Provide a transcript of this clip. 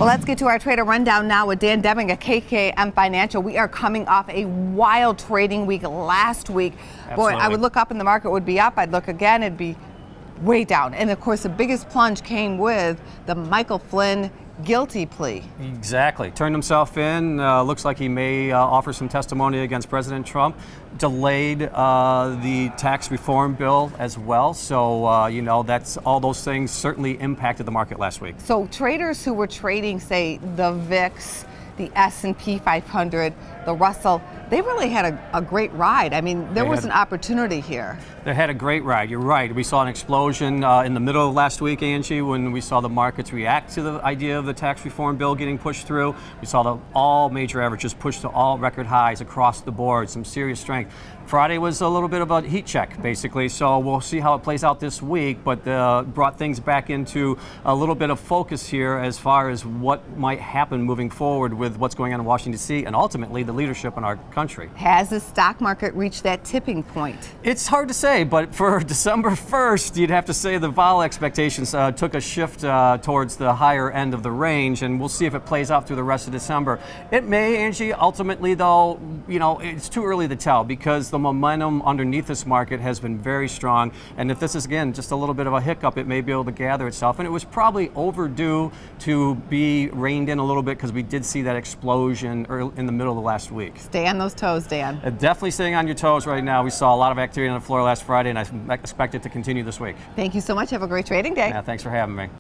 Well, let's get to our trader rundown now with Dan Deming at KKM Financial. We are coming off a wild trading week last week. Absolutely. Boy, I would look up and the market would be up. I'd look again, it'd be way down. And of course, the biggest plunge came with the Michael Flynn guilty plea. Exactly. Turned himself in. Looks like he may offer some testimony against President Trump. Delayed the tax reform bill as well. So, that's all those things certainly impacted the market last week. So traders who were trading, say, the VIX, the S&P 500, the Russell, they really had a great ride. I mean, there was an opportunity here. They had a great ride. You're right. We saw an explosion in the middle of last week, Angie, when we saw the markets react to the idea of the tax reform bill getting pushed through. We saw all major averages pushed to all record highs across the board, some serious strength. Friday was a little bit of a heat check, basically, so we'll see how it plays out this week, but brought things back into a little bit of focus here as far as what might happen moving forward with what's going on in Washington, D.C., and ultimately the leadership in our country. Has the stock market reached that tipping point? It's hard to say, but for December 1st, you'd have to say the vol expectations took a shift towards the higher end of the range, and we'll see if it plays out through the rest of December. It may, Angie, ultimately, though, it's too early to tell because the momentum underneath this market has been very strong, and if this is, again, just a little bit of a hiccup, it may be able to gather itself, and it was probably overdue to be reined in a little bit because we did see that explosion in the middle of the last week. Stay on those toes, Dan. Definitely staying on your toes right now. We saw a lot of activity on the floor last Friday, and I expect it to continue this week. Thank you so much. Have a great trading day. Yeah, thanks for having me.